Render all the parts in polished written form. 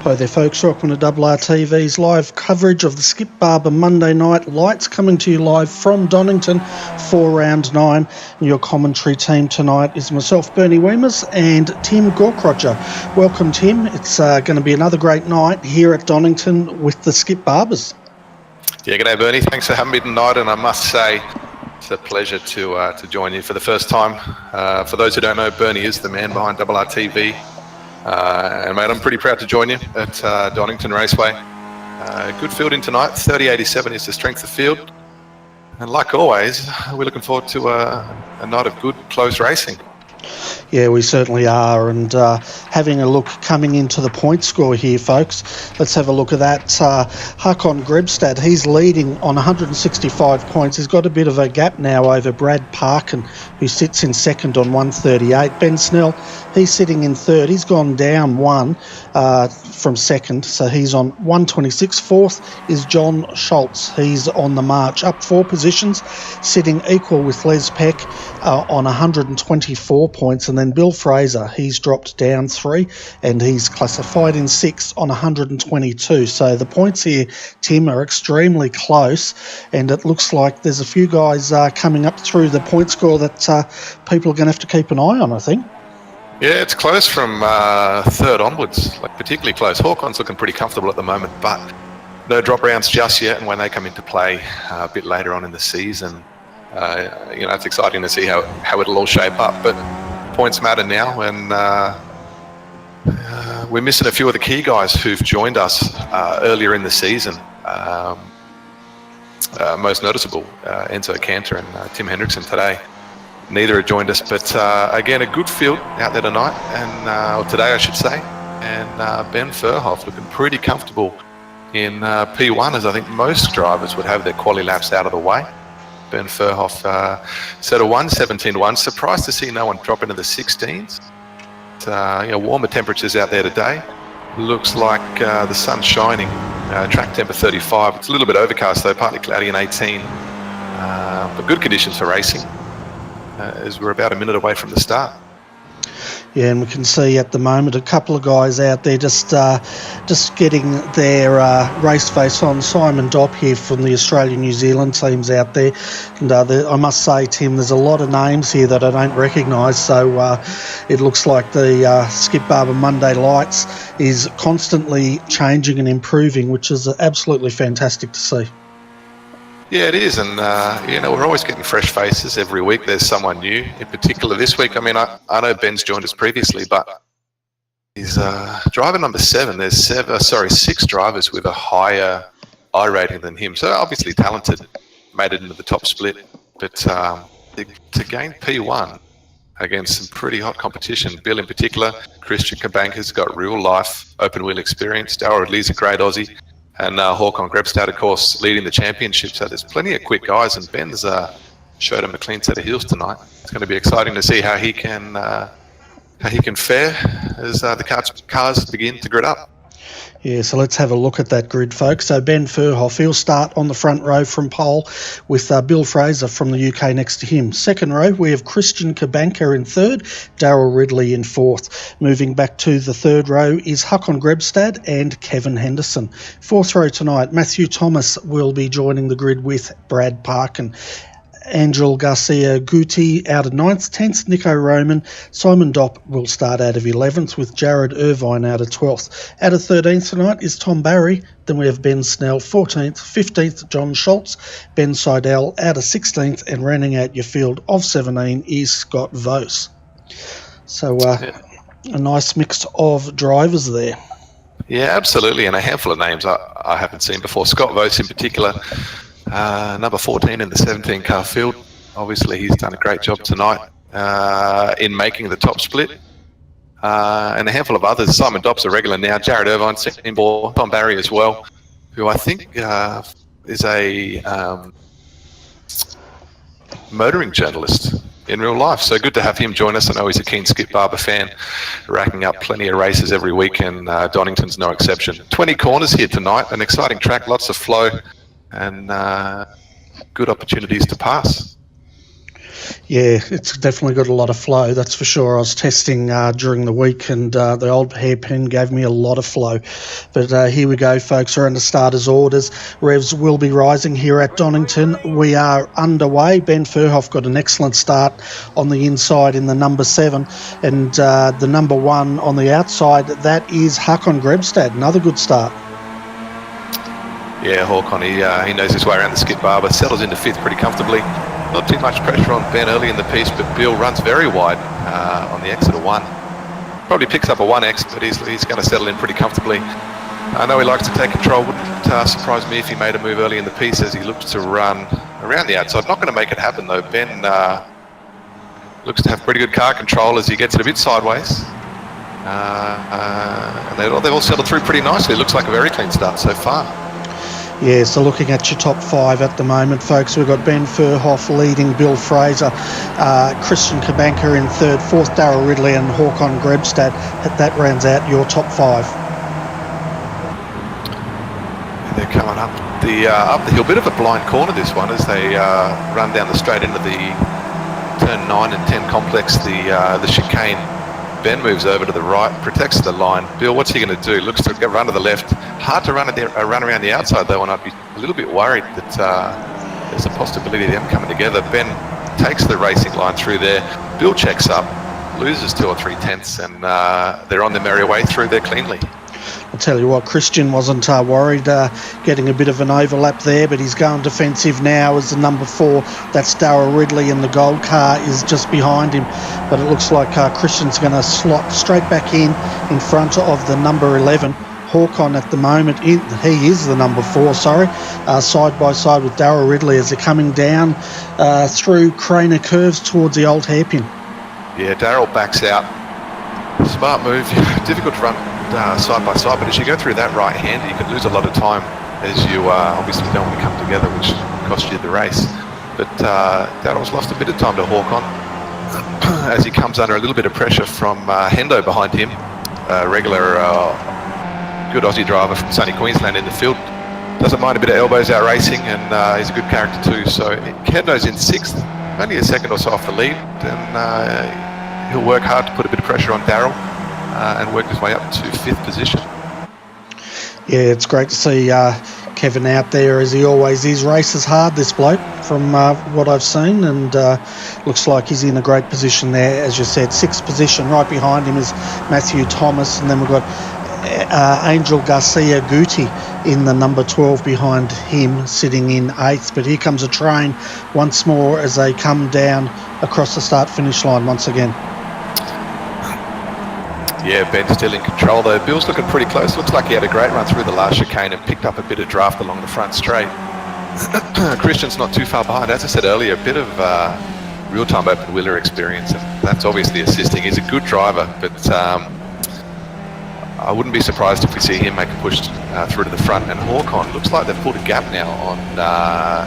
Hi there folks, welcome to RRTV's live coverage of the Skip Barber Monday Night Lights, coming to you live from Donington for round 9. And your commentary team tonight is myself, Bernie Weemers, and Tim Gorkrocher. Welcome Tim, it's going to be another great night here at Donington with the Skip Barbers. Yeah, g'day Bernie, thanks for having me tonight, and I must say it's a pleasure to join you for the first time. For those who don't know, Bernie is the man behind RRTV. And mate, I'm pretty proud to join you at Donington Raceway. Good fielding tonight, 30.87 is the strength of field. And like always, we're looking forward to a night of good, close racing. Yeah, we certainly are, and having a look coming into the point score here, folks. Let's have a look at that. Hakon Grebstad, he's leading on 165 points. He's got a bit of a gap now over Brad Parkin, who sits in second on 138. Ben Snell, he's sitting in third. He's gone down one from second, so he's on 126. Fourth is John Schultz. He's on the march, up 4 positions, sitting equal with Les Peck on 124 points. And then Bill Fraser, he's dropped down 3 and he's classified in 6th on 122. So the points here, Tim, are extremely close, and it looks like there's a few guys coming up through the point score that people are going to have to keep an eye on, I think. Yeah, it's close from third onwards, like particularly close. Hawkon's looking pretty comfortable at the moment, but no drop rounds just yet, and when they come into play a bit later on in the season, it's exciting to see how it'll all shape up. But points matter now, and we're missing a few of the key guys who've joined us earlier in the season. Most noticeable, Enzo Cantor and Tim Hendrickson today. Neither have joined us, but again, a good field out there tonight, or today I should say. And Ben Furhoff looking pretty comfortable in P1, as I think most drivers would have their quali laps out of the way. Ben Furhoff set a 1:17.1. Surprised to see no one drop into the 16s. Warmer temperatures out there today. Looks like the sun's shining. Track temper 35. It's a little bit overcast though, partly cloudy in 18. But good conditions for racing, as we're about a minute away from the start. Yeah, and we can see at the moment a couple of guys out there just getting their race face on. Simon Dopp here from the Australian-New Zealand teams out there. And I must say, Tim, there's a lot of names here that I don't recognise, so it looks like the Skip Barber Monday Lights is constantly changing and improving, which is absolutely fantastic to see. Yeah, it is, and we're always getting fresh faces every week. There's someone new. In particular, this week, I mean, I know Ben's joined us previously, but he's driver number 7. There's 6 drivers with a higher I rating than him. So obviously talented, made it into the top split, but to gain P1 against some pretty hot competition. Bill in particular, Christian Kabanka's got real life open wheel experience. Darryl Ridley's a great Aussie. And Hakon Grebstad, of course, leading the championship. So there's plenty of quick guys, and Ben's showed him a clean set of heels tonight. It's going to be exciting to see how he can fare as the cars begin to grid up. Yeah, so let's have a look at that grid, folks. So Ben Furhoff, he'll start on the front row from pole with Bill Fraser from the UK next to him. Second row, we have Christian Kabanka in third, Darryl Ridley in fourth. Moving back to the third row is Hakon Grebstad and Kevin Henderson. Fourth row tonight, Matthew Thomas will be joining the grid with Brad Parkin. Angel Garcia Guti out of 9th, 10th Nico Roman. Simon Dopp will start out of 11th with Jared Irvine out of 12th. Out of 13th tonight is Tom Barry. Then we have Ben Snell 14th, 15th John Schultz, Ben Seidel out of 16th, and rounding out your field of 17 is Scott Vose. So a nice mix of drivers there. Yeah, absolutely, and a handful of names I haven't seen before. Scott Vose in particular. Number 14 in the 17 car field. Obviously, he's done a great job tonight in making the top split. And a handful of others. Simon Dopp's a regular now. Jared Irvine, second ball. Tom Barry as well, who I think is a motoring journalist in real life. So good to have him join us. I know he's a keen Skip Barber fan, racking up plenty of races every week, and Donington's no exception. 20 corners here tonight. An exciting track, lots of flow, and good opportunities to pass. Yeah, it's definitely got a lot of flow, that's for sure. I was testing during the week, and the old hairpin gave me a lot of flow. But here we go, folks. We're under starters' orders. Revs will be rising here at Donington. We are underway. Ben Furhoff got an excellent start on the inside in the number 7, and the number 1 on the outside, that is Hakon Grebstad. Another good start. Yeah, Hawkon, he knows his way around the skip. Barber settles into 5th pretty comfortably. Not too much pressure on Ben early in the piece, but Bill runs very wide on the exit of 1. Probably picks up a 1X, but he's going to settle in pretty comfortably. I know he likes to take control. Wouldn't surprise me if he made a move early in the piece as he looks to run around the outside. Not going to make it happen though. Ben looks to have pretty good car control as he gets it a bit sideways. And they've all settled through pretty nicely. It looks like a very clean start so far. Yeah, so looking at your top 5 at the moment, folks, we've got Ben Furhoff leading, Bill Fraser, Christian Kabanka in 3rd, 4th Darryl Ridley and Hakon Grebstad. That rounds out your top 5. They're coming up the hill. Bit of a blind corner this one as they run down the straight into the turn 9 and 10 complex, the chicane. Ben moves over to the right, protects the line. Bill, what's he going to do? Looks to run to the left. Hard to run around the outside though, and I'd be a little bit worried that there's a possibility of them coming together. Ben takes the racing line through there. Bill checks up, loses 2 or 3 tenths, and they're on their merry way through there cleanly. I'll tell you what, Christian wasn't worried getting a bit of an overlap there, but he's going defensive now as the number 4. That's Darryl Ridley, and the gold car is just behind him. But it looks like Christian's going to slot straight back in front of the number 11. Hawkon at the moment, he is the number 4, side by side with Darryl Ridley as they're coming down through Craner curves towards the old hairpin. Yeah, Darryl backs out. Smart move. Difficult to run side by side, but as you go through that right hander, you can lose a lot of time as you obviously don't want to come together, which cost you the race. But Darryl's lost a bit of time to Hawkon as he comes under a little bit of pressure from Hendo behind him, regular good Aussie driver from sunny Queensland in the field. Doesn't mind a bit of elbows out racing, and he's a good character too. So Hendo's in 6th, only a second or so off the lead, and he'll work hard to put a bit of pressure on Darryl and work his way up to 5th position. Yeah, it's great to see Kevin out there as he always is. Races hard, this bloke, from what I've seen, and looks like he's in a great position there. As you said, 6th position. Right behind him is Matthew Thomas, and then we've got Angel Garcia Guti in the number 12 behind him, sitting in 8th. But here comes a train once more as they come down across the start-finish line once again. Yeah, Ben's still in control though. Bill's looking pretty close. Looks like he had a great run through the last chicane and picked up a bit of draft along the front straight. Christian's not too far behind. As I said earlier, a bit of real-time open wheeler experience, and that's obviously assisting. He's a good driver, but I wouldn't be surprised if we see him make a push through to the front. And Hawkon looks like they've pulled a gap now on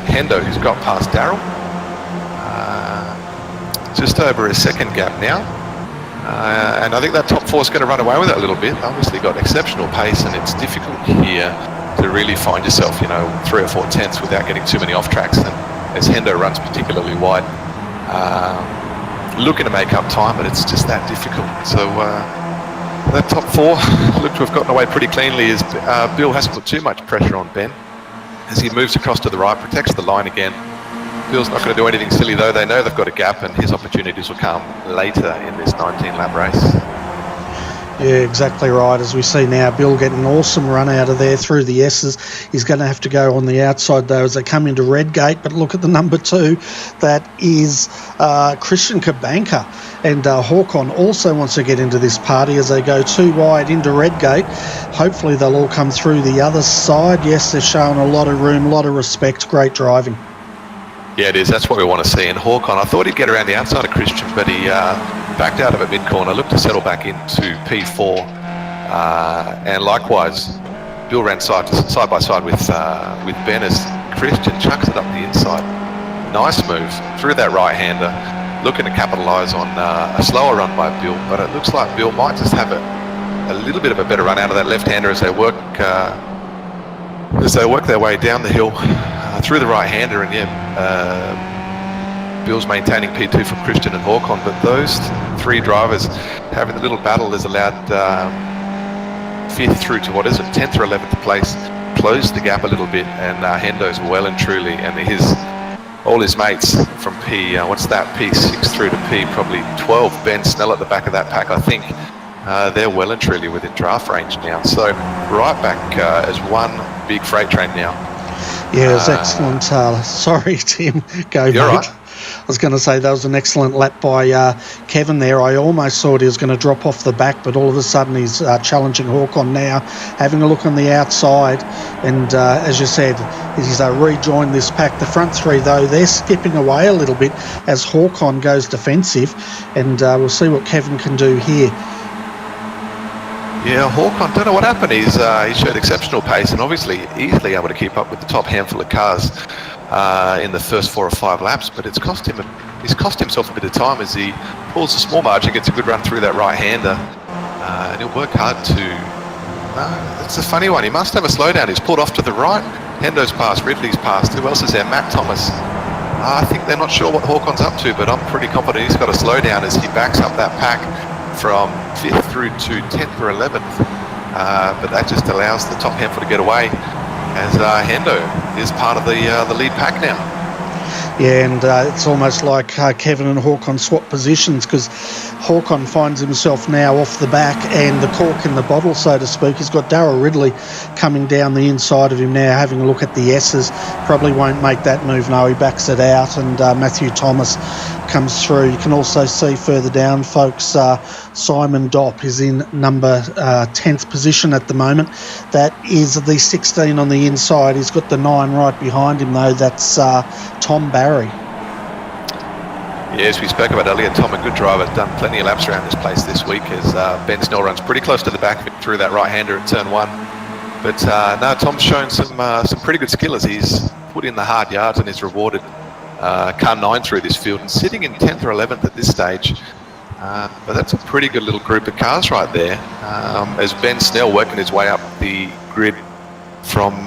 Hendo, who's got past Darryl. Just over a 2nd gap now. And I think that top 4 is going to run away with it a little bit. Obviously got exceptional pace, and it's difficult here to really find yourself, 3 or 4 tenths without getting too many off tracks. And as Hendo runs particularly wide, looking to make up time, but it's just that difficult. So that top 4 look to have gotten away pretty cleanly as Bill hasn't put too much pressure on Ben. As he moves across to the right, protects the line again. Bill's not going to do anything silly though. They know they've got a gap, and his opportunities will come later in this 19-lap race. Yeah, exactly right. As we see now, Bill getting an awesome run out of there through the S's. He's going to have to go on the outside though as they come into Redgate. But look at the number 2. That is Christian Kabanka. And Hawkon also wants to get into this party as they go too wide into Redgate. Hopefully they'll all come through the other side. Yes, they're showing a lot of room, a lot of respect. Great driving. Yeah, it is. That's what we want to see. And Hawkon, I thought he'd get around the outside of Christian, but he backed out of it mid-corner, looked to settle back into P4. And likewise, Bill ran side by side with Ben as Christian chucks it up the inside. Nice move through that right-hander, looking to capitalise on a slower run by Bill, but it looks like Bill might just have a little bit of a better run out of that left-hander as they work their way down the hill through the right-hander. And Bill's maintaining P2 for Christian and Håkon, but those three drivers having a little battle has allowed 5th through to 10th or 11th place, closed the gap a little bit, and Hendo's well and truly, and all his mates from P6 through to P probably 12, Ben Snell at the back of that pack, I think, they're well and truly within draft range now. So right back as one big freight train now. Yeah, it was excellent. Sorry, Tim. Go, mate. Right. I was going to say that was an excellent lap by Kevin there. I almost thought he was going to drop off the back, but all of a sudden he's challenging Håkon now, having a look on the outside. And as you said, he's rejoined this pack. The front three, though, they're skipping away a little bit as Håkon goes defensive. And we'll see what Kevin can do here. Yeah, Håkon, don't know what happened. He showed exceptional pace and obviously easily able to keep up with the top handful of cars in the first 4 or 5 laps, but he's cost himself a bit of time as he pulls a small margin, gets a good run through that right-hander, and he'll work hard to... it's a funny one. He must have a slowdown. He's pulled off to the right. Hendo's passed, Ridley's passed. Who else is there? Matt Thomas. I think they're not sure what Håkon's up to, but I'm pretty confident he's got a slowdown as he backs up that pack from 5th through to 10th or 11th, but that just allows the top handful to get away as Hendo is part of the lead pack now. Yeah, and it's almost like Kevin and Håkon swap positions because Håkon finds himself now off the back and the cork in the bottle, so to speak. He's got Darryl Ridley coming down the inside of him now, having a look at the S's. Probably won't make that move, no, he backs it out, and Matthew Thomas comes through. You can also see further down, folks, Simon Dopp is in number 10th position at the moment. That is the 16 on the inside. He's got the 9 right behind him, though. That's Tom Barry. Yes, we spoke about earlier. Tom, a good driver, done plenty of laps around this place this week as Ben Snell runs pretty close to the back through that right-hander at turn 1. But no, Tom's shown some pretty good skill as he's put in the hard yards and is rewarded car 9 through this field and sitting in 10th or 11th at this stage. But that's a pretty good little group of cars right there as Ben Snell working his way up the grid from,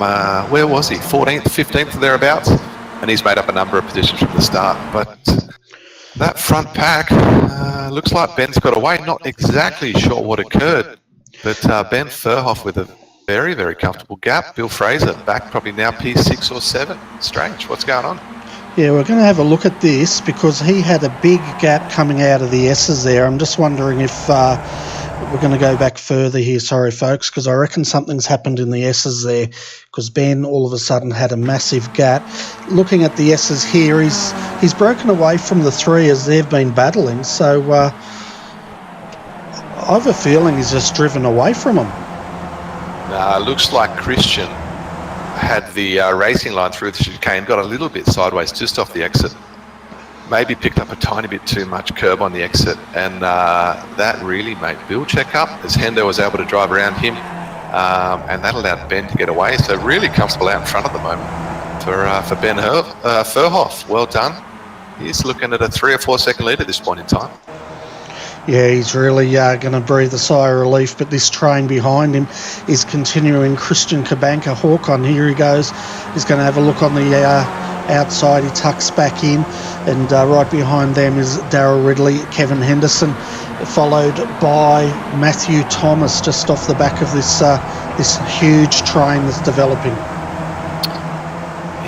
where was he, 14th, 15th, thereabouts, and he's made up a number of positions from the start. But that front pack looks like Ben's got away. Not exactly sure what occurred, but Ben Furhoff with a very, very comfortable gap. Bill Fraser back probably now P6 or 7. Strange. What's going on? Yeah, we're going to have a look at this because he had a big gap coming out of the S's there. I'm just wondering if we're going to go back further here, sorry folks, because I reckon something's happened in the S's there because Ben all of a sudden had a massive gap. Looking at the S's here, he's broken away from the 3 as they've been battling, so I have a feeling he's just driven away from them. Looks like Christian had the racing line through the chicane, got a little bit sideways just off the exit, maybe picked up a tiny bit too much curb on the exit, and that really made Bill check up as Hendo was able to drive around him, and that allowed Ben to get away. So really comfortable out in front at the moment for Ben Furhoff. Well done. He's looking at a 3 or 4 second lead at this point in time. Yeah, he's really going to breathe a sigh of relief, but this train behind him is continuing. Christian Kabanka, Håkon, here he goes. He's going to have a look on the outside. He tucks back in, and right behind them is Darryl Ridley, Kevin Henderson, followed by Matthew Thomas just off the back of this huge train that's developing.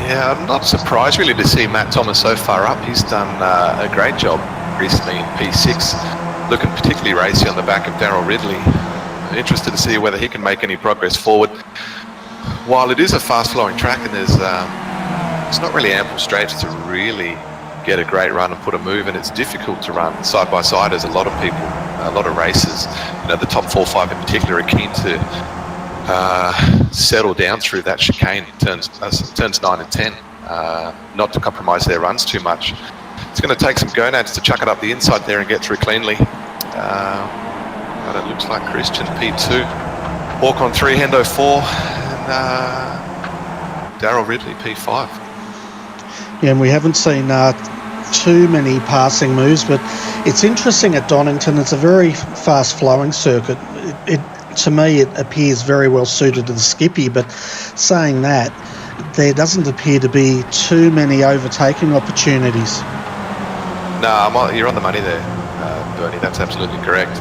Yeah, I'm not surprised really to see Matt Thomas so far up. He's done a great job recently in P6. Looking particularly racy on the back of Darryl Ridley. Interested to see whether he can make any progress forward. While it is a fast-flowing track and there's it's not really ample straights to really get a great run and put a move, and it's difficult to run side by side as a lot of people, a lot of racers, the top 4 or 5 in particular are keen to settle down through that chicane, turns 9 and 10, not to compromise their runs too much. It's going to take some gonads to chuck it up the inside there and get through cleanly. But it looks like Christian P2, Håkon 3, Hendo 4, and Darryl Ridley P5. Yeah, and we haven't seen too many passing moves, but it's interesting at Donington. It's a very fast-flowing circuit. To me, it appears very well suited to the Skippy, but saying that, there doesn't appear to be too many overtaking opportunities. No, you're on the money there, Bernie. That's absolutely correct.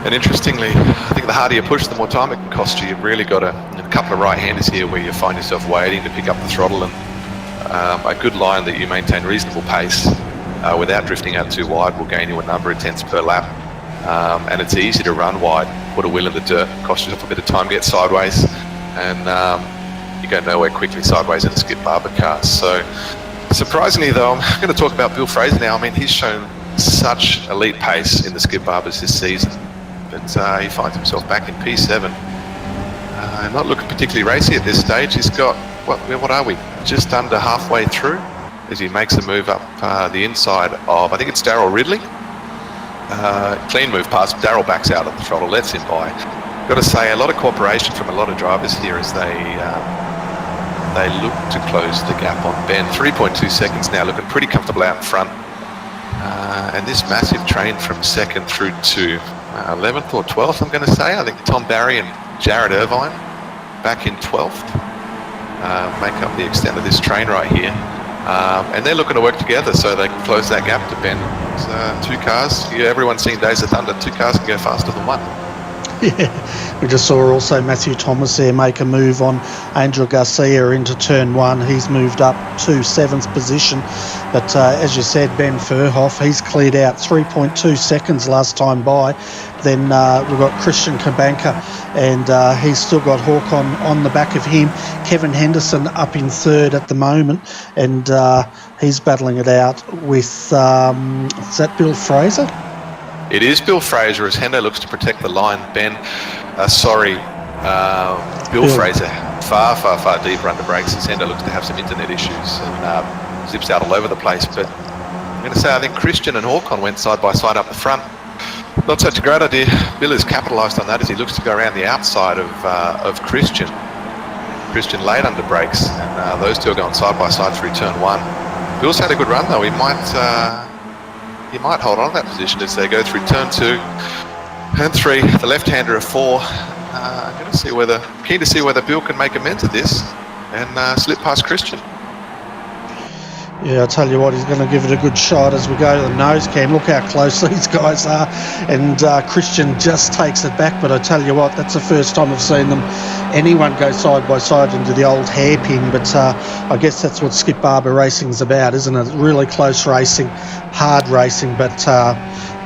And interestingly, I think the harder you push, the more time it can cost you. You've really got a couple of right-handers here where you find yourself waiting to pick up the throttle, and a good line that you maintain reasonable pace without drifting out too wide will gain you a number of tenths per lap. And it's easy to run wide, put a wheel in the dirt, cost yourself a bit of time to get sideways, and you go nowhere quickly sideways in a Skip Barber car. So surprisingly though, I'm going to talk about Bill Fraser now. I mean, he's shown such elite pace in the Skip Barbers this season, but he finds himself back in P7. Not looking particularly racy at this stage. He's got, what are we, just under halfway through as he makes a move up the inside of, I think it's Darryl Ridley. Clean move past, Darryl backs out of the throttle, lets him by. Got to say, a lot of cooperation from a lot of drivers here as they look to close the gap on Ben. 3.2 seconds now, looking pretty comfortable out in front. And this massive train from second through to 11th or 12th, I'm going to say. I think Tom Barry and Jared Irvine back in 12th make up the extent of this train right here. And they're looking to work together so they can close that gap to Ben. Two cars, everyone's seen Days of Thunder, two cars can go faster than one. Yeah, we just saw also Matthew Thomas there make a move on Angel Garcia into turn one. He's moved up to 7th position. But as you said, Ben Furhoff, he's cleared out 3.2 seconds last time by. Then we've got Christian Kabanka, and he's still got Hawk on the back of him. Kevin Henderson up in 3rd at the moment, and he's battling it out with, is that Bill Fraser? It is Bill Fraser as Hendo looks to protect the line. Bill Fraser far deeper under brakes as Hendo looks to have some internet issues and zips out all over the place. But I'm going to say I think Christian and Hawkon went side by side up the front. Not such a great idea. Bill has capitalised on that as he looks to go around the outside of Christian. Christian late under brakes, and those two are going side by side through turn one. Bill's had a good run though. He might hold on to that position as they go through turn 2 and 3. The left-hander of 4. Keen to see whether Bill can make amends of this and slip past Christian. Yeah, I'll tell you what, he's going to give it a good shot as we go to the nose cam. Look how close these guys are. And Christian just takes it back. But I tell you what, that's the first time I've seen anyone go side by side into the old hairpin. But I guess that's what Skip Barber racing's about, isn't it? Really close racing, hard racing, but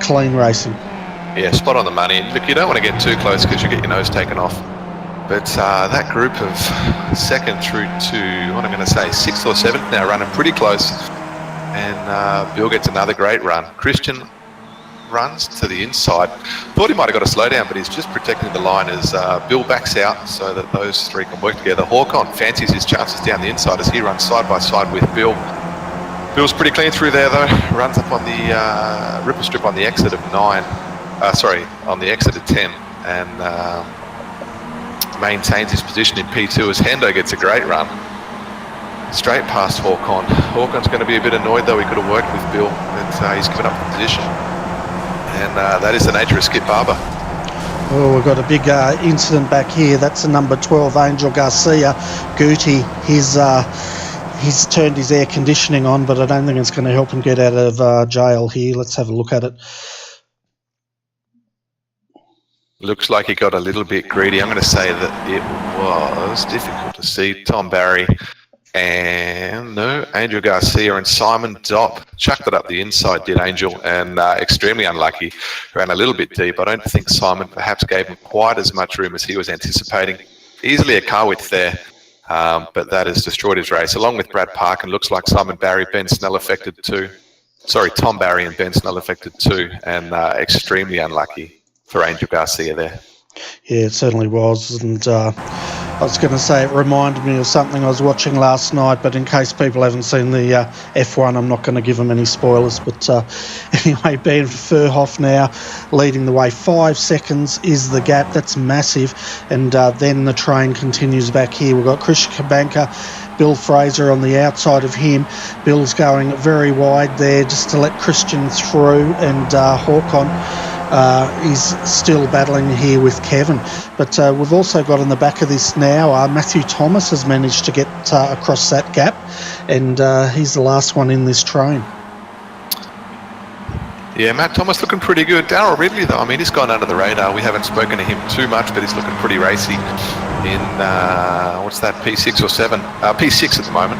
clean racing. Yeah, spot on the money. Look, you don't want to get too close because you get your nose taken off. But that group of 2nd through to, what I'm going to say, 6th or 7th now running pretty close. And Bill gets another great run. Christian runs to the inside. Thought he might have got a slowdown, but he's just protecting the line as Bill backs out so that those three can work together. Hawkon fancies his chances down the inside as he runs side by side with Bill. Bill's pretty clean through there though. Runs up on the ripper strip on the exit of 9. On the exit of 10. And maintains his position in P2 as Hendo gets a great run straight past Hawkon. Hawkon's going to be a bit annoyed though. He could have worked with Bill, but he's given up the position, and that is the nature of Skip Barber. Well, we've got a big incident back here. That's the number 12 Angel Garcia. Guti, he's turned his air conditioning on, but I don't think it's going to help him get out of jail here. Let's have a look at it. Looks like he got a little bit greedy. I'm going to say that it was difficult to see. Tom Barry and Angel Garcia and Simon Dopp chucked it up the inside, did Angel, and extremely unlucky. Ran a little bit deep. I don't think Simon perhaps gave him quite as much room as he was anticipating. Easily a car width there, but that has destroyed his race. Along with Brad Park, and looks like Simon Barry, Ben Snell affected too. Sorry, Tom Barry and Ben Snell affected too, and extremely unlucky for Angel Garcia there. Yeah, it certainly was. And I was going to say it reminded me of something I was watching last night, but in case people haven't seen the F1, I'm not going to give them any spoilers. But anyway, Ben Furhoff now leading the way. 5 seconds is the gap. That's massive. And then the train continues back here. We've got Christian Kabanka, Bill Fraser on the outside of him. Bill's going very wide there just to let Christian through, and Hawkon is still battling here with Kevin. But we've also got on the back of this now, Matthew Thomas has managed to get across that gap, and he's the last one in this train. Yeah, Matt Thomas looking pretty good. Darryl Ridley, though, I mean, he's gone under the radar. We haven't spoken to him too much, but he's looking pretty racy in, what's that, P6 or 7? P6 at the moment.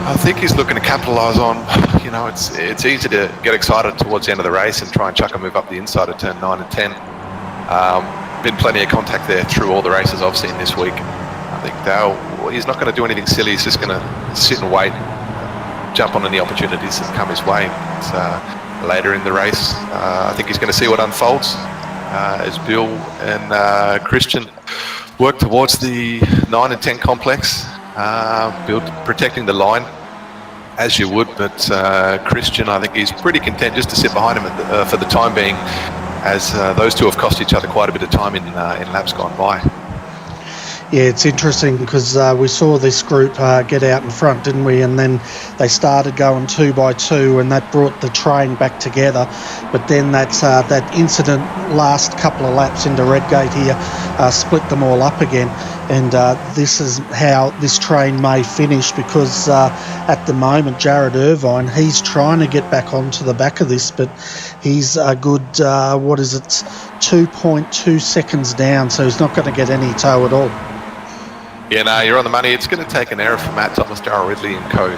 I think he's looking to capitalise on, you know, it's easy to get excited towards the end of the race and try and chuck a move up the inside of turn 9 and 10. Been plenty of contact there through all the races I've seen this week. I think Darryl, he's not going to do anything silly. He's just going to sit and wait, jump on any opportunities that come his way. Later in the race, I think he's going to see what unfolds as Bill and Christian work towards the 9 and 10 complex. Bill protecting the line as you would, but Christian, I think he's pretty content just to sit behind him for the time being, as those two have cost each other quite a bit of time in laps gone by. Yeah, it's interesting because we saw this group get out in front, didn't we? And then they started going 2 by 2, and that brought the train back together. But then that incident last couple of laps into Redgate here split them all up again. And this is how this train may finish, because at the moment, Jared Irvine, he's trying to get back onto the back of this, but he's a good, 2.2 seconds down, so he's not going to get any tow at all. Yeah, no, you're on the money. It's going to take an error from Matt Thomas, Darryl Ridley and co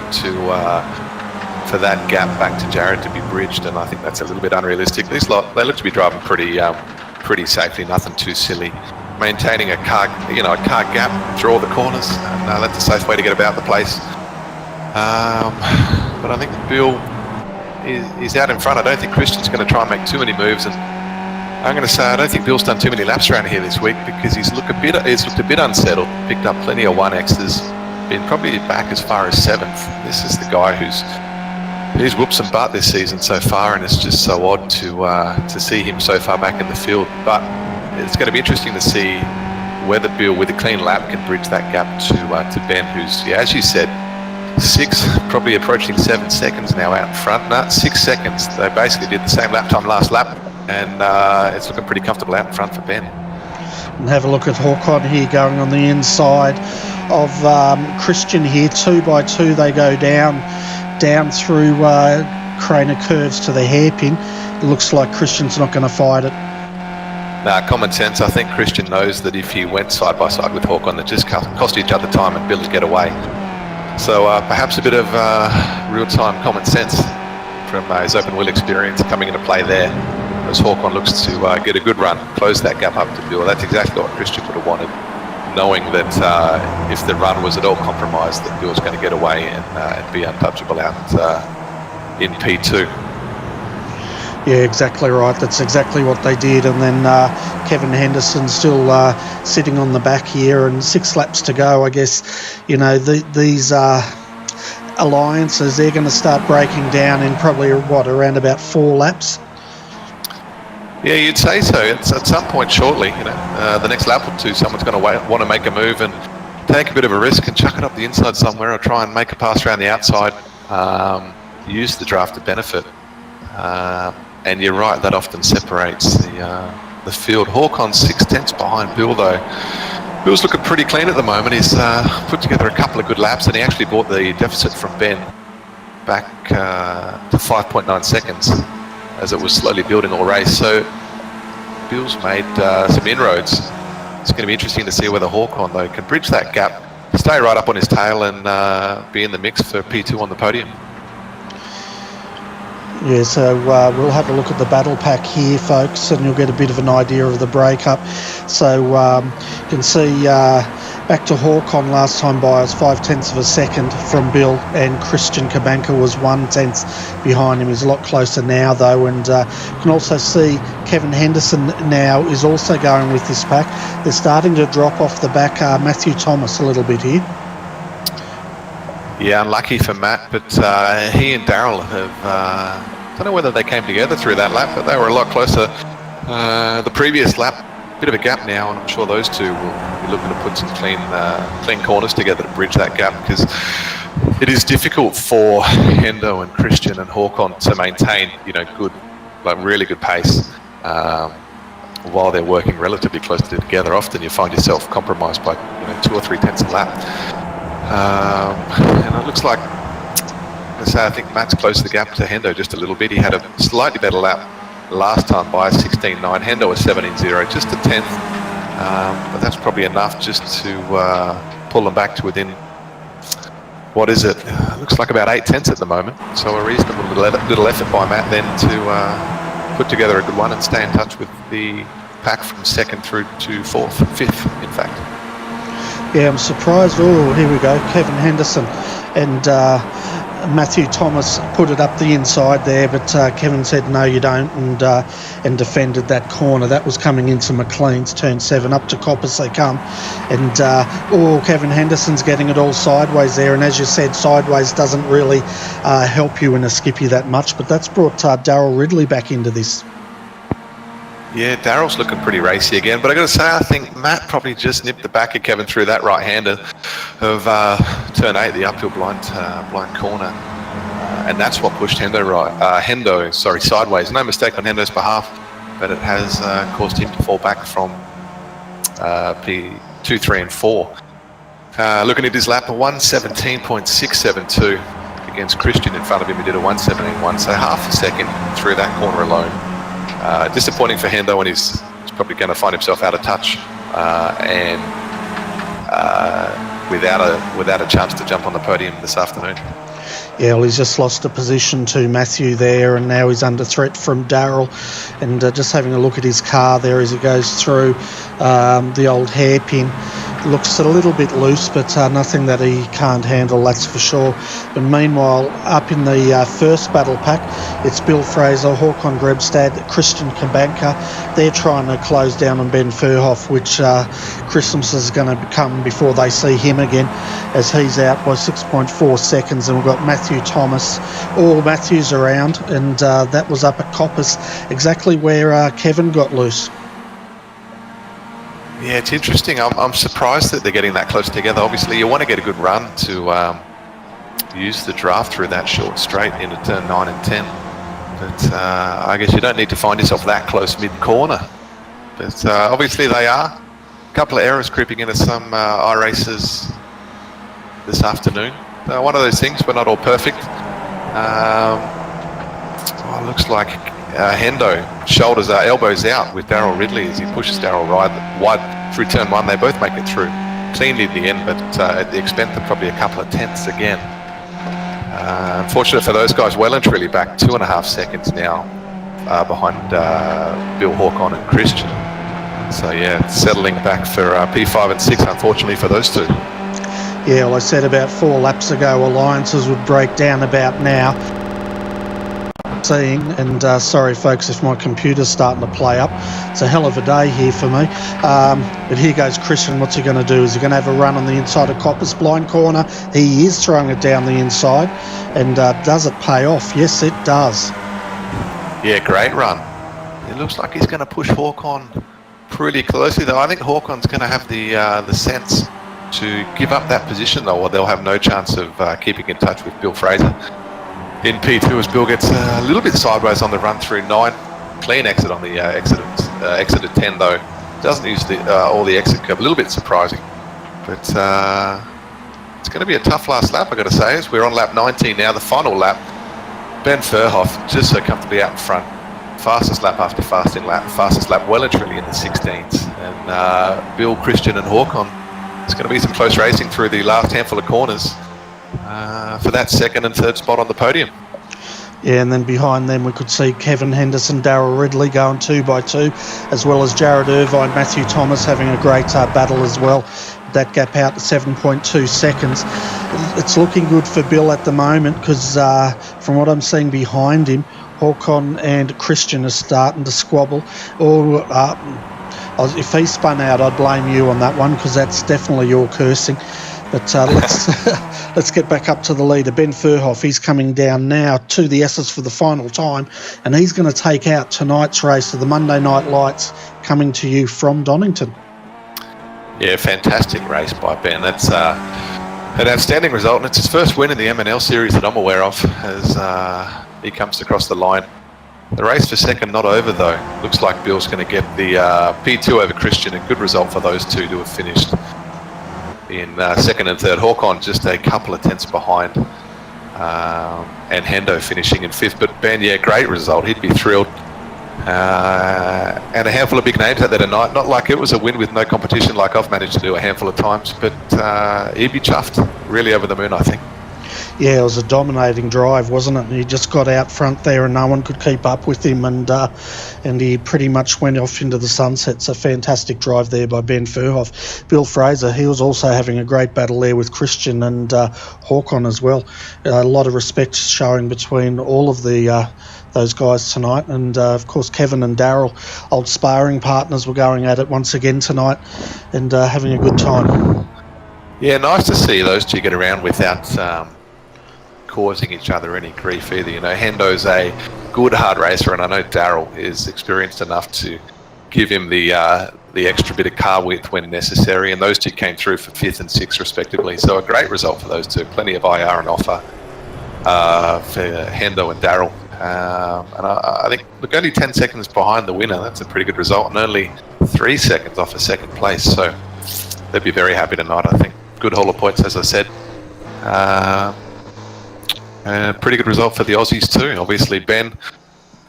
for that gap back to Jared to be bridged, and I think that's a little bit unrealistic. These lot, they look to be driving pretty safely, nothing too silly. Maintaining a car gap through all the corners, and that's a safe way to get about the place. But I think Bill is out in front. I don't think Christian's going to try and make too many moves, and I'm going to say I don't think Bill's done too many laps around here this week, because he's looked a bit unsettled, picked up plenty of 1Xs, been probably back as far as 7th. This is the guy who's whooped some butt this season so far, and it's just so odd to see him so far back in the field. But it's going to be interesting to see whether Bill, with a clean lap, can bridge that gap to Ben, who's, yeah, as you said, 6, probably approaching 7 seconds now out in front. No, 6 seconds. They basically did the same lap time last lap, and it's looking pretty comfortable out in front for Ben. And have a look at Hawkon here going on the inside of Christian here. 2 by 2 they go down through Craner curves to the hairpin. It looks like Christian's not going to fight it. Common sense. I think Christian knows that if he went side by side with Hawkon, that just cost each other time and Bill would get away. So perhaps a bit of real-time common sense from his open wheel experience coming into play there, as Hawkon looks to get a good run, close that gap up to Bill. That's exactly what Christian would have wanted, knowing that if the run was at all compromised, that Bill was going to get away and be untouchable out in P2. Yeah, exactly right. That's exactly what they did. And then Kevin Henderson still sitting on the back here, and 6 laps to go. I guess, you know, these alliances, they're going to start breaking down in probably, around about 4 laps? Yeah, you'd say so. It's at some point shortly, you know, the next lap or two, someone's going to want to make a move and take a bit of a risk and chuck it up the inside somewhere, or try and make a pass around the outside, use the draft to benefit. And you're right, that often separates the field. Hawkon's 6/10 behind Bill, though. Bill's looking pretty clean at the moment. He's put together a couple of good laps, and he actually brought the deficit from Ben back to 5.9 seconds as it was slowly building all race. So Bill's made some inroads. It's going to be interesting to see whether Hawkon, though, can bridge that gap, stay right up on his tail, and be in the mix for P2 on the podium. Yeah, so we'll have a look at the battle pack here, folks, and you'll get a bit of an idea of the breakup. So you can see back to Hawkon last time by was 0.5 of a second from Bill, and Christian Kabanka was 1/10 behind him. He's a lot closer now, though, and you can also see Kevin Henderson now is also going with this pack. They're starting to drop off the back Matthew Thomas a little bit here. Yeah, unlucky for Matt, but he and Darryl have, don't know whether they came together through that lap, but they were a lot closer. The previous lap, bit of a gap now, and I'm sure those two will be looking to put some clean corners together to bridge that gap, because it is difficult for Hendo and Christian and Hawkon to maintain, you know, really good pace while they're working relatively closely together. Often you find yourself compromised by, you know, 2 or 3 tenths a lap. And it looks like I say, I think Matt's closed the gap to Hendo just a little bit. He had a slightly better lap last time by 16.9. Hendo was 17.0, just a tenth. But that's probably enough just to pull them back to within, what is it? Looks like about 8 tenths at the moment. So a reasonable little effort by Matt then to put together a good one and stay in touch with the pack from second through to fifth, in fact. Yeah, I'm surprised. Oh, here we go. Kevin Henderson and Matthew Thomas put it up the inside there, but Kevin said, no, you don't, and defended that corner. That was coming into McLean's turn 7. Up to Coppice they come. And, Kevin Henderson's getting it all sideways there. And as you said, sideways doesn't really help you in a skippy that much, but that's brought Darryl Ridley back into this. Yeah, Darryl's looking pretty racy again, but I got to say, I think Matt probably just nipped the back of Kevin through that right-hander of turn 8, the uphill blind corner, and that's what pushed Hendo sideways. No mistake on Hendo's behalf, but it has caused him to fall back from P2, 3, and 4. Looking at his lap, a 1:17.672 against Christian in front of him. He did a 1:17.1, so half a second through that corner alone. Disappointing for Hendo, and he's probably going to find himself out of touch and without a chance to jump on the podium this afternoon. Yeah, well, he's just lost a position to Matthew there, and now he's under threat from Darryl. And just having a look at his car there as he goes through the old hairpin. Looks a little bit loose, but nothing that he can't handle, that's for sure. But meanwhile, up in the first battle pack, it's Bill Fraser, Håkon Grebstad, Christian Kabanka. They're trying to close down on Ben Furhoff, which Christmas is going to come before they see him again, as he's out by 6.4 seconds. And we've got Matthew Thomas, all Matthews around, and that was up at Coppice, exactly where Kevin got loose. Yeah, it's interesting. I'm surprised that they're getting that close together. Obviously, you want to get a good run to use the draft through that short straight into turn 9 and 10. But I guess you don't need to find yourself that close mid-corner. But obviously they are. A couple of errors creeping into some iRacers this afternoon. One of those things, but not all perfect. It looks like Hendo shoulders elbows out with Darryl Ridley as he pushes Darryl wide through turn 1. They both make it through cleanly in the end, but at the expense of probably a couple of tenths again. Unfortunate for those guys, well and truly back 2.5 seconds now behind Bill, Håkon and Christian. So yeah, settling back for P5 and 6, unfortunately for those two. Yeah, well, I said about 4 laps ago alliances would break down about now. And sorry folks if my computer's starting to play up. It's a hell of a day here for me. But here goes Christian. What's he going to do? Is he going to have a run on the inside of Coppice blind corner? He is throwing it down the inside. And does it pay off? Yes, it does. Yeah, great run. It looks like he's going to push Håkon pretty closely, though. I think Håkon's going to have the sense to give up that position, though, or they'll have no chance of keeping in touch with Bill Fraser in P2 as Bill gets a little bit sideways on the run through 9. Clean exit on the exit at 10, though. Doesn't use all the exit curve. A little bit surprising. But it's going to be a tough last lap, I've got to say, as we're on lap 19 now, the final lap. Ben Furhoff just so comfortably out in front. Fastest lap after fastest lap well and truly in the 16s. And Bill, Christian and Håkon, it's going to be some close racing through the last handful of corners for that second and third spot on the podium. Yeah, and then behind them we could see Kevin Henderson, Darryl Ridley going 2 by 2, as well as Jared Irvine, Matthew Thomas having a great battle as well. That gap out to 7.2 seconds. It's looking good for Bill at the moment because from what I'm seeing behind him, Håkon and Christian are starting to squabble. If he spun out, I'd blame you on that one because that's definitely your cursing. But let's get back up to the leader. Ben Furhoff, he's coming down now to the S's for the final time, and he's going to take out tonight's race of the Monday Night Lights coming to you from Donington. Yeah, fantastic race by Ben. That's an outstanding result, and it's his first win in the M&L series that I'm aware of as he comes across the line. The race for second not over, though. Looks like Bill's going to get the P2 over Christian. A good result for those two to have finished in second and third. Håkon just a couple of tenths behind and Hendo finishing in 5th. But Ben, yeah, great result. He'd be thrilled. And a handful of big names out there tonight. Not like it was a win with no competition like I've managed to do a handful of times, but he'd be chuffed. Really over the moon, I think. Yeah, it was a dominating drive, wasn't it? He just got out front there and no one could keep up with him, and he pretty much went off into the sunset. It's a fantastic drive there by Ben Furhoff. Bill Fraser, he was also having a great battle there with Christian and Hawkon as well. A lot of respect showing between all of those guys tonight, and of course Kevin and Daryl, old sparring partners, were going at it once again tonight and having a good time. Yeah, nice to see those two get around without causing each other any grief either. You know, Hendo's a good hard racer, and I know Daryl is experienced enough to give him the extra bit of car width when necessary, and those two came through for 5th and 6th respectively. So a great result for those two. Plenty of IR and offer for Hendo and Daryl. And I think, look, only 10 seconds behind the winner. That's a pretty good result, and only 3 seconds off a second place. So they'd be very happy tonight, I think. Good haul of points, as I said. Pretty good result for the Aussies too. Obviously, Ben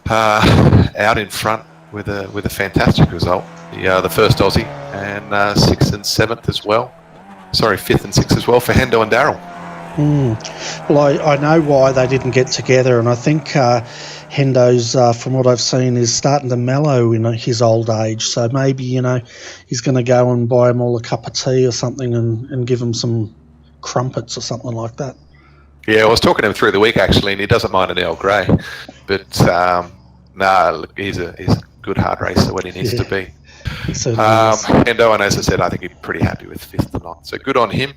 out in front with a fantastic result. The first Aussie, and 6th and 7th as well. Sorry, 5th and 6th as well for Hendo and Daryl. Well, I know why they didn't get together, and I think Hendo's, from what I've seen, is starting to mellow in his old age. So maybe, he's going to go and buy them all a cup of tea or something and give them some crumpets or something like that. Yeah, I was talking to him through the week actually, and he doesn't mind an Earl Grey. But look, he's a good hard racer when he needs to be. Hendo, and as I said, I think he's pretty happy with 5th tonight. So good on him.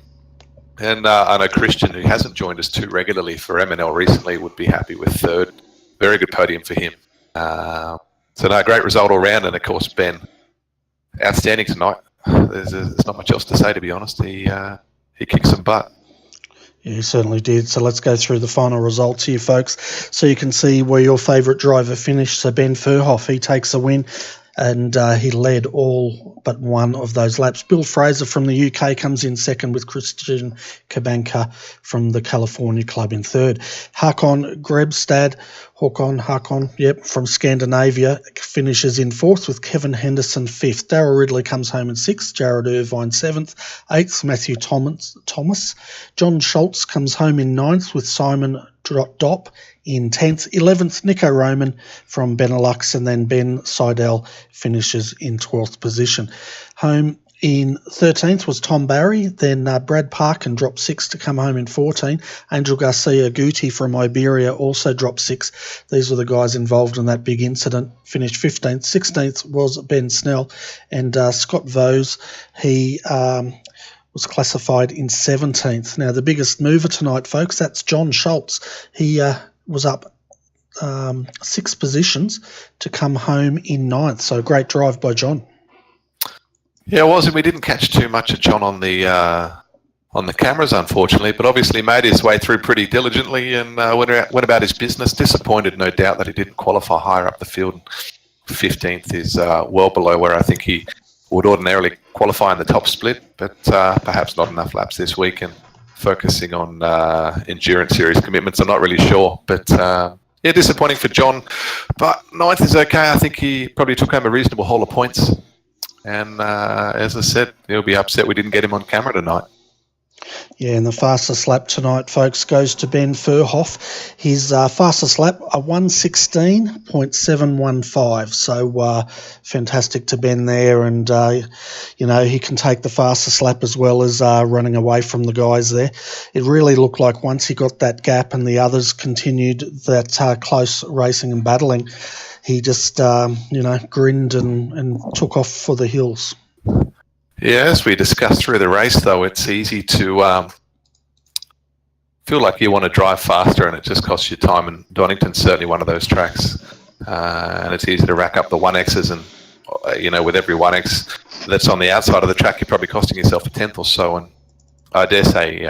And I know Christian, who hasn't joined us too regularly for MNL recently, would be happy with 3rd. Very good podium for him. So no, great result all round. And of course, Ben, outstanding tonight. There's not much else to say, to be honest. He kicked some butt. Yeah, he certainly did. So let's go through the final results here, folks, so you can see where your favourite driver finished. So Ben Furhoff, he takes a win, and he led all but one of those laps. Bill Fraser from the UK comes in 2nd, with Christian Kabanka from the California club in 3rd. Håkon Grebstad, from Scandinavia, finishes in 4th, with Kevin Henderson 5th. Darryl Ridley comes home in 6th, Jared Irvine 7th, 8th Matthew Thomas. John Schultz comes home in 9th, with Simon Dopp in 10th. 11th, Nico Roman from Benelux, and then Ben Seidel finishes in 12th position. Home in 13th was Tom Barry, then Brad Parkin dropped 6th to come home in 14. Angel Garcia Guti from Iberia also dropped 6th. These were the guys involved in that big incident. Finished 15th. 16th was Ben Snell, and Scott Vose, he was classified in 17th. Now, the biggest mover tonight, folks, that's John Schultz. He was up 6 positions to come home in 9th. So a great drive by John. Yeah, it was, and we didn't catch too much of John on the cameras, unfortunately, but obviously made his way through pretty diligently and went about his business. Disappointed, no doubt, that he didn't qualify higher up the field. 15th is well below where I think he would ordinarily qualify in the top split, but perhaps not enough laps this week, and focusing on endurance series commitments, I'm not really sure. But yeah, disappointing for John, but 9th is okay. I think he probably took home a reasonable haul of points. And as I said, he'll be upset we didn't get him on camera tonight. Yeah, and the fastest lap tonight, folks, goes to Ben Furhoff. His fastest lap, a 1:16.715. So fantastic to Ben there. And, he can take the fastest lap as well as running away from the guys there. It really looked like once he got that gap and the others continued that close racing and battling, he just, grinned and took off for the hills. Yeah, as we discussed through the race, though, it's easy to feel like you want to drive faster and it just costs you time. And Donington's certainly one of those tracks. And it's easy to rack up the 1Xs and, with every 1X that's on the outside of the track, you're probably costing yourself a 10th or so. And I dare say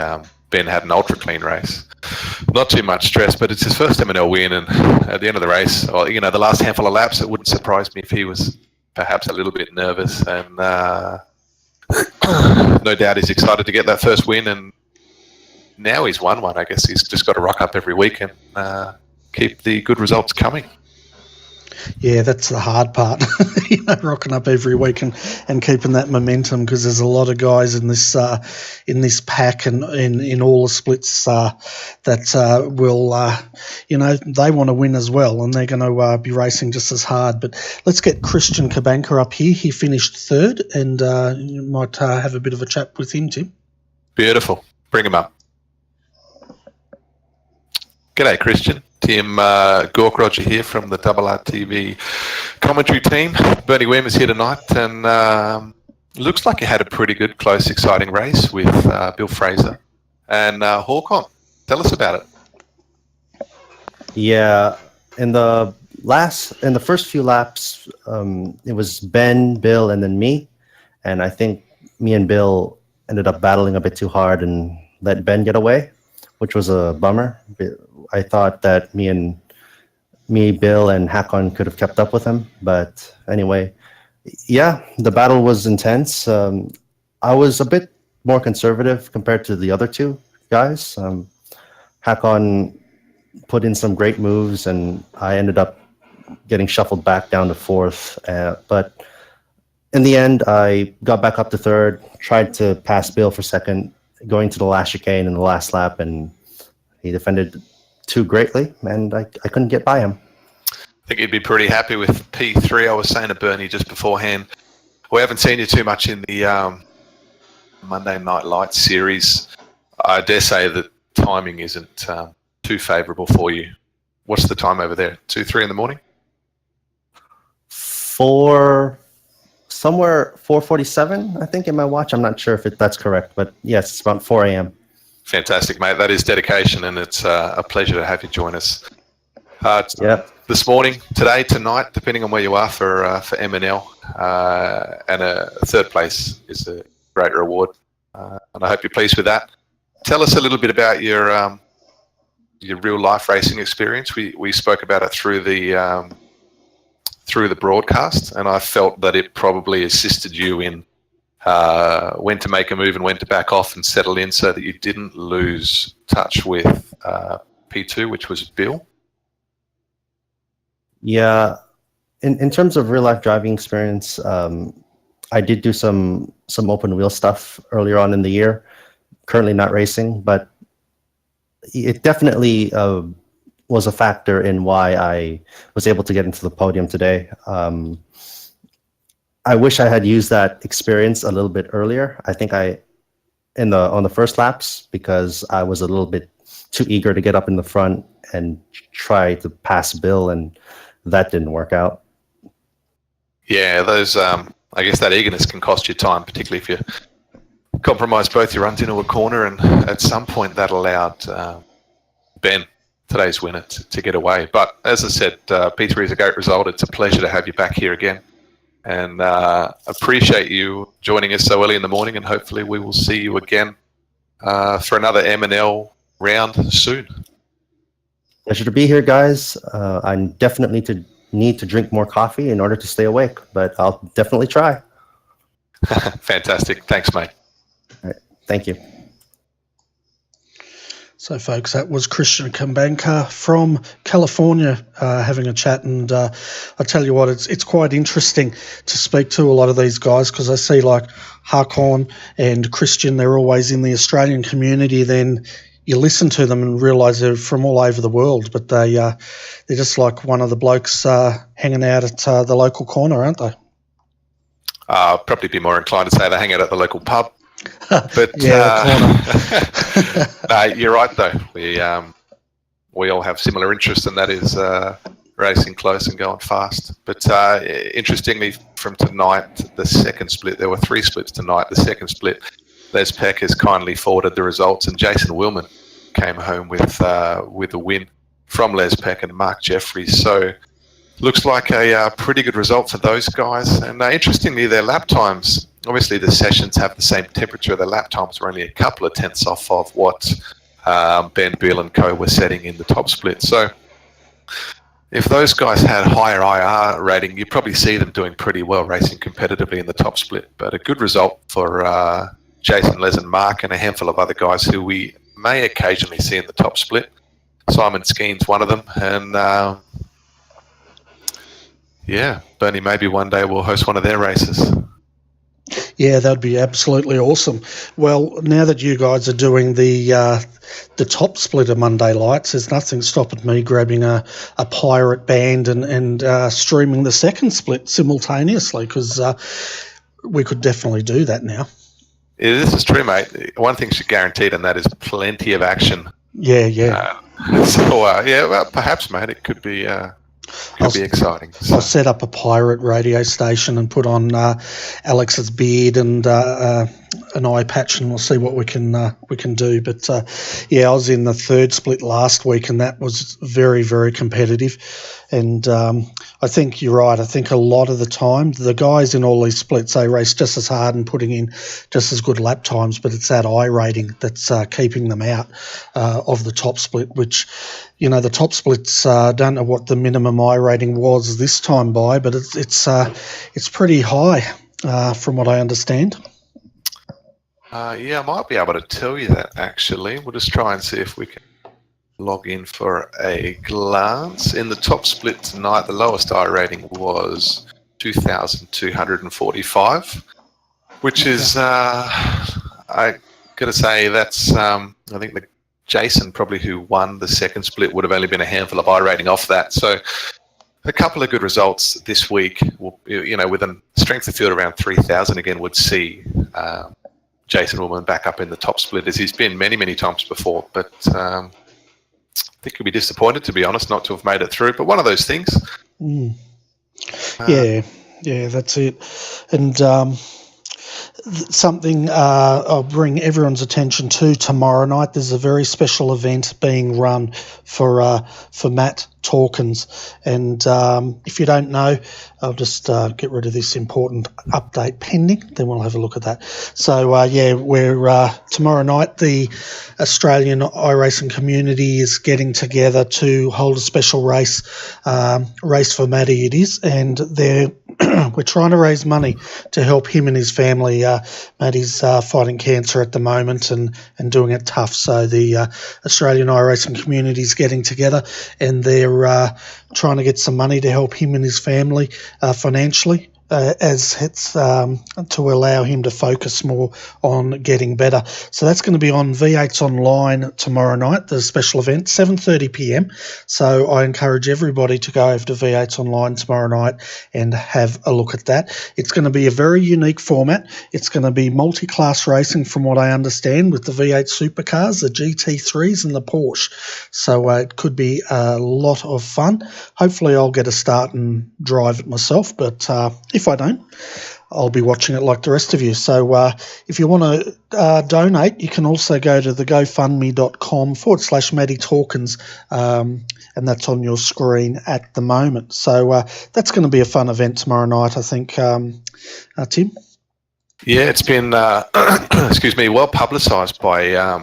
Ben had an ultra-clean race. Not too much stress, but it's his first MNL win. And at the end of the race, the last handful of laps, it wouldn't surprise me if he was perhaps a little bit nervous. And no doubt he's excited to get that first win, and now he's won one. I guess he's just got to rock up every week and keep the good results coming. Yeah, that's the hard part, rocking up every week and keeping that momentum, because there's a lot of guys in this pack and in all the splits that will, they want to win as well, and they're going to be racing just as hard. But let's get Christian Kabanka up here. He finished third, and you might have a bit of a chat with him, Tim. Beautiful. Bring him up. G'day, Christian. Tim Gork-Roger here from the RRTV commentary team. Bernie Weemer's here tonight, and looks like you had a pretty good, close, exciting race with Bill Fraser and Hawkon. Tell us about it. Yeah, in the first few laps, it was Ben, Bill, and then me, and I think me and Bill ended up battling a bit too hard and let Ben get away, which was a bummer. I thought that me, Bill, and Hakon could have kept up with him. But anyway, yeah, the battle was intense. I was a bit more conservative compared to the other two guys. Hakon put in some great moves, and I ended up getting shuffled back down to fourth. But in the end, I got back up to third, tried to pass Bill for second, going to the last chicane in the last lap, and he defended too greatly, and I couldn't get by him. I think you'd be pretty happy with P3. I was saying to Bernie just beforehand, we haven't seen you too much in the Monday Night Lights series. I dare say that timing isn't too favourable for you. What's the time over there? 2, 3 in the morning? 4:47, I think, in my watch. I'm not sure if that's correct, but yes, it's about 4 a.m. Fantastic, mate. That is dedication, and it's a pleasure to have you join us. Yeah. This morning, today, tonight, depending on where you are for M&L, and a third place is a great reward, and I hope you're pleased with that. Tell us a little bit about your real life racing experience. We spoke about it through the broadcast, and I felt that it probably assisted you in when to make a move and when to back off and settle in, so that you didn't lose touch with P2, which was Bill. Yeah, in terms of real life driving experience, I did do some open wheel stuff earlier on in the year. Currently not racing, but it definitely was a factor in why I was able to get into the podium today. I wish I had used that experience a little bit earlier. I think on the first laps, because I was a little bit too eager to get up in the front and try to pass Bill, and that didn't work out. Yeah, those I guess that eagerness can cost you time, particularly if you compromise both your runs into a corner, and at some point that allowed Ben, today's winner, to get away. But as I said, P3 is a great result. It's a pleasure to have you back here again, and appreciate you joining us so early in the morning, and hopefully we will see you again for another M&L round soon. Pleasure to be here, guys. I definitely need to drink more coffee in order to stay awake, but I'll definitely try. Fantastic. Thanks, mate. All right. Thank you. So, folks, that was Christian Kabanka from California having a chat, and I tell you what, it's quite interesting to speak to a lot of these guys, because I see like Hakon and Christian, they're always in the Australian community. Then you listen to them and realise they're from all over the world, but they're just like one of the blokes hanging out at the local corner, aren't they? I'll probably be more inclined to say they hang out at the local pub. But yeah, no, you're right though. We all have similar interests, and that is racing close and going fast. But interestingly, from tonight, the second split, there were 3 splits tonight. The second split, Les Peck has kindly forwarded the results, and Jason Willman came home with a win from Les Peck and Mark Jeffries. So looks like a pretty good result for those guys. And interestingly, their lap times, obviously the sessions have the same temperature. Their lap times were only a couple of tenths off of what Ben, Bill and co were setting in the top split. So if those guys had higher IR rating, you'd probably see them doing pretty well racing competitively in the top split. But a good result for Jason, Les and Mark, and a handful of other guys who we may occasionally see in the top split. Simon Skeen's one of them, and Bernie, maybe one day we'll host one of their races. Yeah, that'd be absolutely awesome. Well, now that you guys are doing the top split of Monday Lights, there's nothing stopping me grabbing a pirate band and streaming the second split simultaneously, because we could definitely do that now. Yeah, this is true, mate. One thing's guaranteed, and that is plenty of action. Yeah. Well, perhaps, mate, it could be exciting. So. I'll set up a pirate radio station and put on Alex's beard and an eye patch, and we'll see what we can do. But I was in the third split last week, and that was very, very competitive. And I think you're right. I think a lot of the time the guys in all these splits, they race just as hard and putting in just as good lap times, but it's that I rating that's keeping them out of the top split, which, the top splits, don't know what the minimum I rating was this time by, but it's pretty high from what I understand. I might be able to tell you that, actually. We'll just try and see if we can log in for a glance. In the top split tonight, the lowest I rating was 2,245, which is, I got to say, that's, I think Jason, probably who won the second split, would have only been a handful of I rating off that. So a couple of good results this week, with a strength of field around 3,000 again, would see Jason Woolman back up in the top split, as he's been many, many times before. But I think he'll be disappointed, to be honest, not to have made it through. But one of those things. Yeah, that's it. And something I'll bring everyone's attention to tomorrow night. There's a very special event being run for Matt Torkins, and if you don't know, I'll just get rid of this important update pending, then we'll have a look at that. So we're tomorrow night, the Australian iRacing community is getting together to hold a special race for Matty it is, and we're trying to raise money to help him and his family. Matty's fighting cancer at the moment and doing it tough, so the Australian iRacing community is getting together, and they're trying to get some money to help him and his family financially, as it's to allow him to focus more on getting better. So that's going to be on V8's Online tomorrow night, the special event, 7:30 p.m. So I encourage everybody to go over to V8's Online tomorrow night and have a look at that. It's going to be a very unique format. It's going to be multi-class racing, from what I understand, with the V8 supercars, the GT3s and the Porsche. So it could be a lot of fun. Hopefully I'll get a start and drive it myself, but if I don't, I'll be watching it like the rest of you. So if you want to donate, you can also go to the GoFundMe.com/Matty Torkins, and that's on your screen at the moment. So that's going to be a fun event tomorrow night, I think, Tim. Yeah, it's been, well publicised by a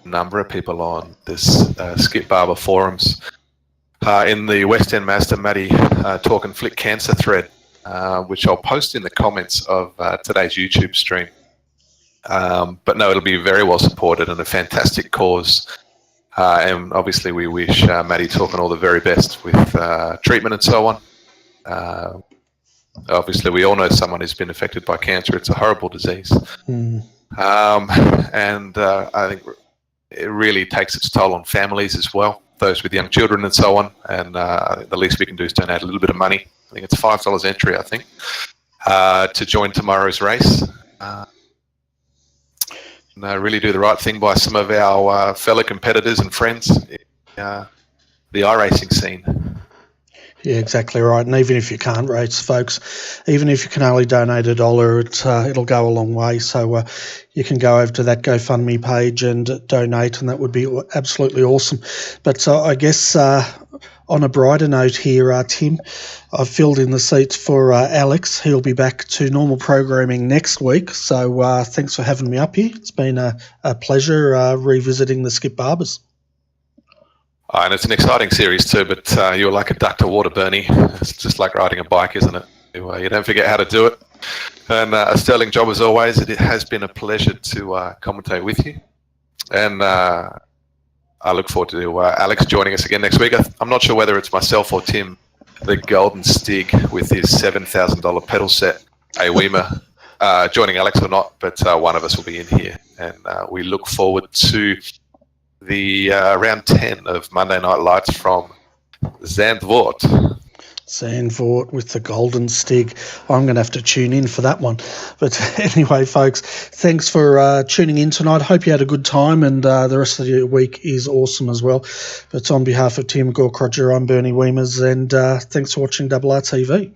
number of people on this Skip Barber forums. In the West End Master Matty Talk and Flick Cancer thread, which I'll post in the comments of today's YouTube stream. But no, it'll be very well supported and a fantastic cause. And obviously we wish Matty Talkin all the very best with treatment and so on. Obviously we all know someone who's been affected by cancer. It's a horrible disease. And I think it really takes its toll on families as well, those with young children and so on. And I think the least we can do is donate a little bit of money. I think it's $5 entry, I think, to join tomorrow's race. Really do the right thing by some of our fellow competitors and friends in the iRacing scene. Yeah, exactly right. And even if you can't race, folks, even if you can only donate $1, it'll go a long way. So you can go over to that GoFundMe page and donate, and that would be absolutely awesome. But I guess on a brighter note here, Tim, I've filled in the seats for Alex. He'll be back to normal programming next week. So thanks for having me up here. It's been a pleasure revisiting the Skip Barbers. And it's an exciting series too, but you're like a duck to water, Bernie. It's just like riding a bike, isn't it? You don't forget how to do it. And a sterling job as always. It has been a pleasure to commentate with you. And I look forward to Alex joining us again next week. I'm not sure whether it's myself or Tim, the Golden Stig with his $7,000 pedal set, a Weimer, joining Alex or not, but one of us will be in here. And we look forward to the round 10 of Monday Night Lights from Zandvoort. Zandvoort with the Golden Stig. I'm going to have to tune in for that one. But anyway, folks, thanks for tuning in tonight. Hope you had a good time, and the rest of your week is awesome as well. But on behalf of Tim Gork-Roger, I'm Bernie Weemers, and thanks for watching RRTV.